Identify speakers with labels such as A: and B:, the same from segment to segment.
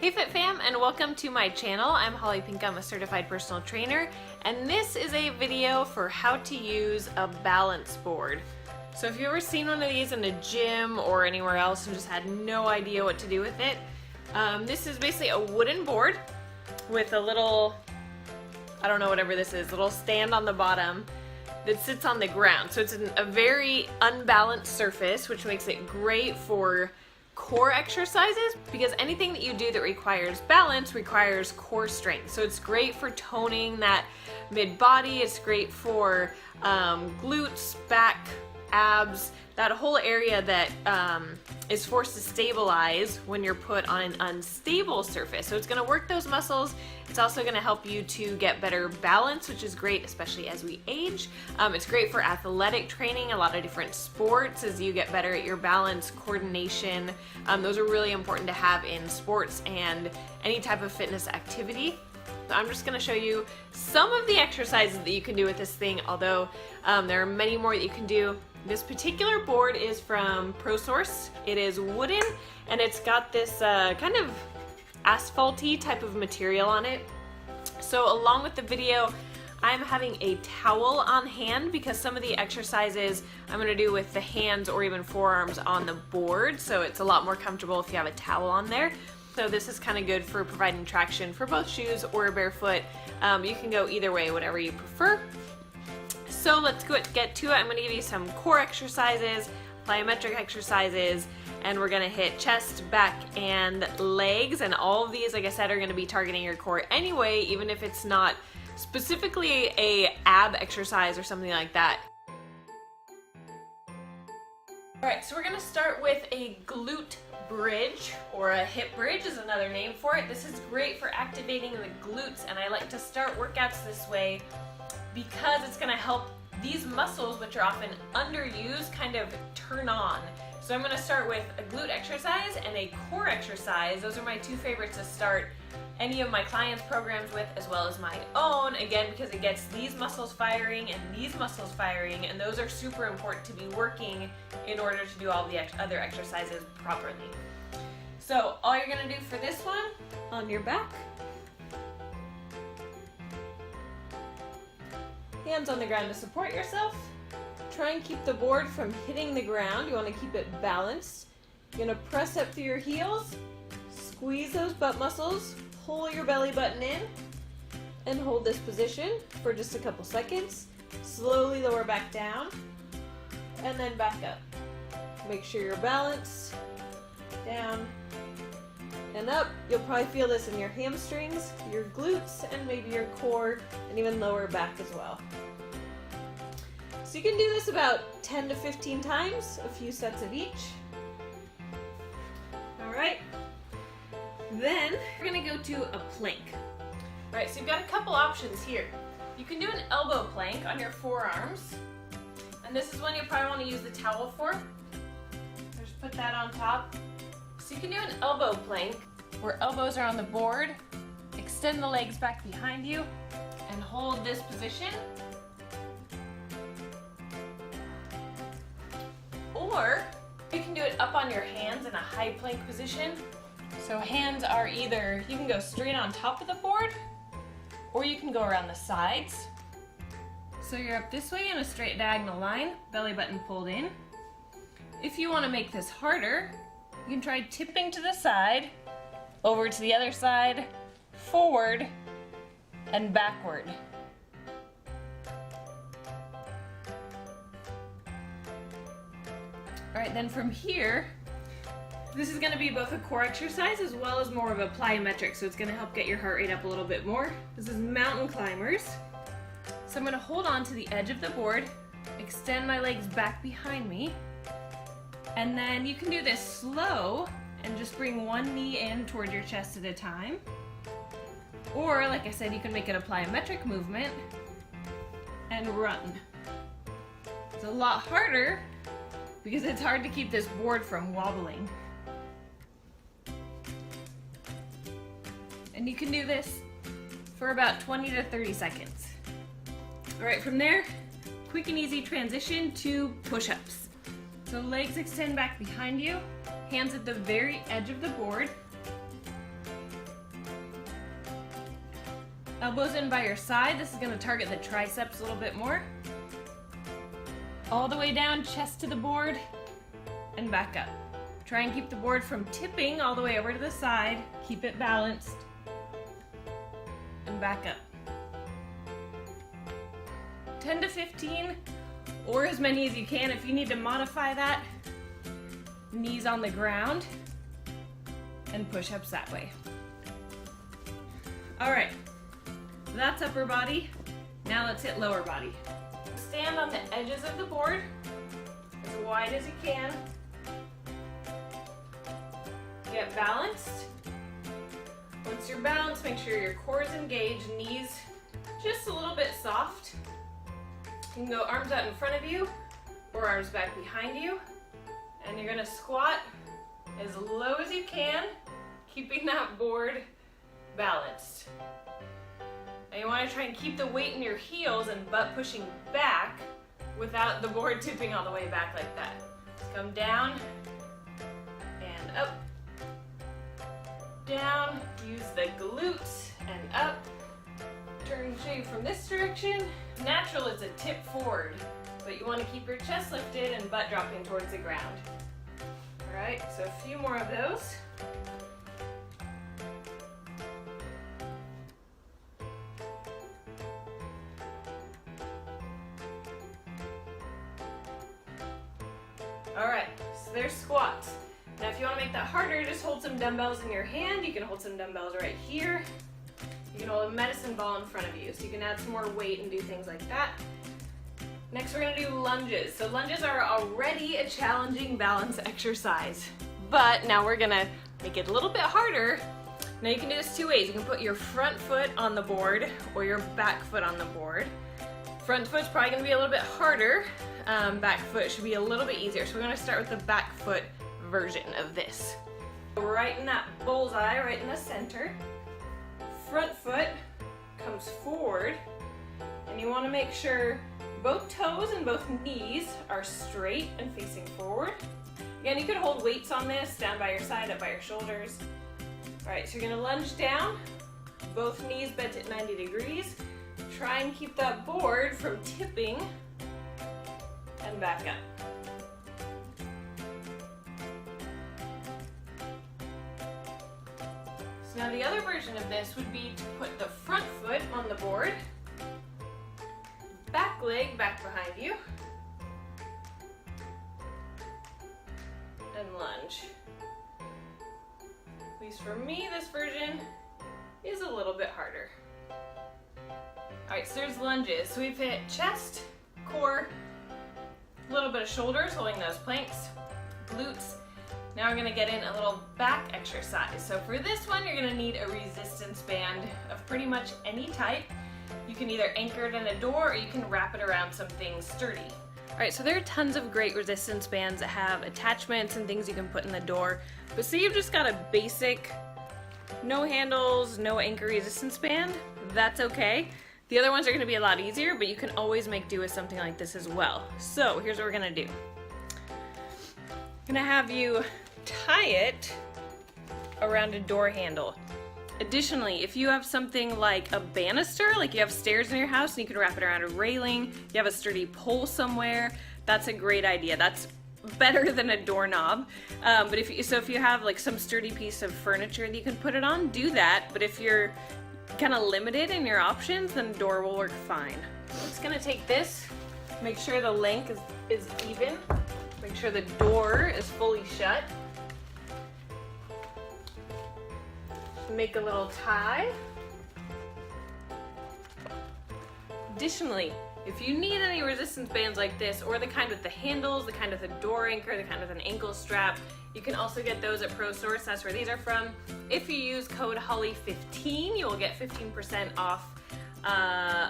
A: Hey Fit Fam, and welcome to my channel. I'm Holly Pink, I'm a certified personal trainer, and this is a video for how to use a balance board. So if you've ever seen one of these in a gym or anywhere else and just had no idea what to do with it, this is basically a wooden board with a little, I don't know, whatever this is, little stand on the bottom that sits on the ground. So it's a very unbalanced surface, which makes it great for core exercises, because anything that you do that requires balance requires core strength. So it's great for toning that mid-body, it's great for glutes, back, abs, that whole area that is forced to stabilize when you're put on an unstable surface. So it's going to work those muscles. It's also going to help you to get better balance, which is great, especially as we age. It's great for athletic training, a lot of different sports, as you get better at your balance, coordination. Those are really important to have in sports and any type of fitness activity. So I'm just going to show you some of the exercises that you can do with this thing, although there are many more that you can do. This particular board is from ProSource. It is wooden, and it's got this kind of asphalty type of material on it. So along with the video, I'm having a towel on hand because some of the exercises I'm going to do with the hands or even forearms on the board, so it's a lot more comfortable if you have a towel on there. So this is kind of good for providing traction for both shoes or barefoot. You can go either way, whatever you prefer. So let's get to it. I'm going to give you some core exercises, plyometric exercises, and we're going to hit chest, back, and legs. And all of these, like I said, are going to be targeting your core anyway, even if it's not specifically a ab exercise or something like that. Alright, so we're going to start with a glute bridge, or a hip bridge is another name for it. This is great for activating the glutes, and I like to start workouts this way because it's going to help these muscles, which are often underused, kind of turn on. So I'm going to start with a glute exercise and a core exercise. Those are my two favorites to start any of my clients' programs with, as well as my own, again, because it gets these muscles firing and these muscles firing, and those are super important to be working in order to do all the other exercises properly. So all you're going to do for this one, on your back, hands on the ground to support yourself. Try and keep the board from hitting the ground. You want to keep it balanced. You're going to press up through your heels, squeeze those butt muscles, pull your belly button in, and hold this position for just a couple seconds. Slowly lower back down, and then back up. Make sure you're balanced, down, and up. You'll probably feel this in your hamstrings, your glutes, and maybe your core, and even lower back as well. So you can do this about 10 to 15 times, a few sets of each. Alright, then we're going to go to a plank. Alright, so you've got a couple options here. You can do an elbow plank on your forearms, and this is one you probably want to use the towel for. So just put that on top. So you can do an elbow plank where elbows are on the board, extend the legs back behind you, and hold this position. Or you can do it up on your hands in a high plank position. So hands are either, you can go straight on top of the board, or you can go around the sides. So you're up this way in a straight diagonal line, belly button pulled in. If you want to make this harder, you can try tipping to the side, over to the other side, forward, and backward. Alright, then from here, this is going to be both a core exercise as well as more of a plyometric, so it's going to help get your heart rate up a little bit more. This is mountain climbers. So I'm going to hold on to the edge of the board, extend my legs back behind me, and then you can do this slow and just bring one knee in toward your chest at a time. Or, like I said, you can make it a plyometric movement and run. It's a lot harder because it's hard to keep this board from wobbling. And you can do this for about 20 to 30 seconds. Alright, from there, quick and easy transition to push-ups. So legs extend back behind you, hands at the very edge of the board. Elbows in by your side. This is going to target the triceps a little bit more. All the way down, chest to the board, and back up. Try and keep the board from tipping all the way over to the side. Keep it balanced. And back up. 10 to 15, or as many as you can. If you need to modify that, knees on the ground, and push-ups that way. All right, that's upper body. Now let's hit lower body. Stand on the edges of the board as wide as you can. Get balanced. Once you're balanced, make sure your core is engaged, knees just a little bit soft. You can go arms out in front of you or arms back behind you. And you're gonna squat as low as you can, keeping that board balanced. Now you wanna try and keep the weight in your heels and butt pushing back without the board tipping all the way back like that. Let's come down and up. Down, use the glutes and up. Turn and show you from this direction. Natural is a tip forward, but you want to keep your chest lifted and butt dropping towards the ground. All right, so a few more of those. All right, so there's squats. Now if you want to make that harder, just hold some dumbbells in your hand. You can hold some dumbbells right here. You can hold a medicine ball in front of you, so you can add some more weight and do things like that. Next we're gonna do lunges. So lunges are already a challenging balance exercise, but now we're gonna make it a little bit harder. Now you can do this two ways. You can put your front foot on the board or your back foot on the board. Front foot's probably gonna be a little bit harder. Back foot should be a little bit easier. So we're gonna start with the back foot version of this. Right in that bullseye, right in the center. Front foot comes forward, and you want to make sure both toes and both knees are straight and facing forward. Again, you could hold weights on this, down by your side, up by your shoulders. All right, so you're gonna lunge down, both knees bent at 90 degrees. Try and keep that board from tipping, and back up. So now the other version of this would be to put the front foot on the board, back leg back behind you, and lunge. At least for me, this version is a little bit harder. All right, so there's lunges. So we've hit chest, core, a little bit of shoulders, holding those planks, glutes. Now we're gonna get in a little back exercise. So for this one, you're gonna need a resistance band of pretty much any type. You can either anchor it in a door or you can wrap it around something sturdy. All right, so there are tons of great resistance bands that have attachments and things you can put in the door. But say you've just got a basic, no handles, no anchor resistance band, that's okay. The other ones are gonna be a lot easier, but you can always make do with something like this as well. So here's what we're gonna do. I'm gonna have you tie it around a door handle. Additionally, if you have something like a banister, like you have stairs in your house and you can wrap it around a railing, you have a sturdy pole somewhere, that's a great idea. That's better than a doorknob. But if you have like some sturdy piece of furniture that you can put it on, do that. But if you're kind of limited in your options, then door will work fine. I'm just gonna take this, make sure the length is even. Make sure the door is fully shut. Make a little tie. Additionally, if you need any resistance bands like this, or the kind with the handles, the kind with a door anchor, the kind with an ankle strap, you can also get those at ProSource. That's where these are from. If you use code HOLLY15, you will get 15% off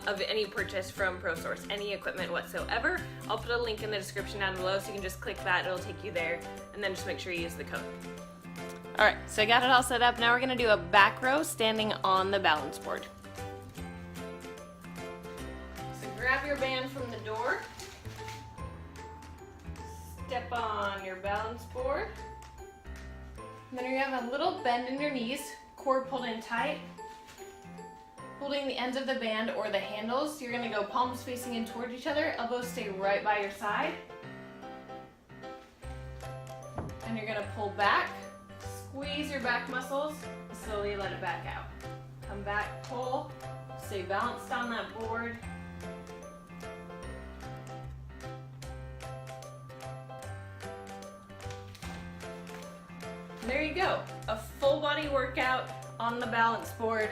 A: of any purchase from ProSource, any equipment whatsoever. I'll put a link in the description down below so you can just click that, it'll take you there, and then just make sure you use the code. All right, so I got it all set up. Now we're gonna do a back row standing on the balance board. So grab your band from the door, step on your balance board, and then you're gonna have a little bend in your knees, core pulled in tight. holding the ends of the band or the handles. So you're gonna go palms facing in towards each other, elbows stay right by your side. And you're gonna pull back, squeeze your back muscles, slowly let it back out. Come back, pull, stay balanced on that board. There you go, a full body workout on the balance board.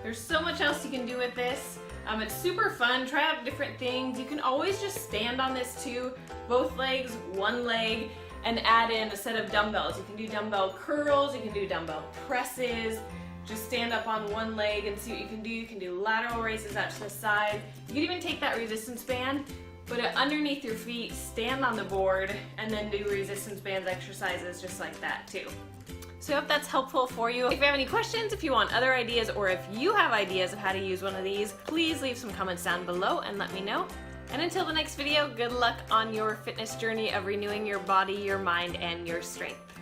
A: There's so much else you can do with this. It's super fun, try out different things. You can always just stand on this too, both legs, one leg, and add in a set of dumbbells. You can do dumbbell curls, you can do dumbbell presses, just stand up on one leg and see what you can do. You can do lateral raises out to the side. You can even take that resistance band, put it underneath your feet, stand on the board, and then do resistance bands exercises just like that too. So I hope that's helpful for you. If you have any questions, if you want other ideas, or if you have ideas of how to use one of these, please leave some comments down below and let me know. And until the next video, good luck on your fitness journey of renewing your body, your mind, and your strength.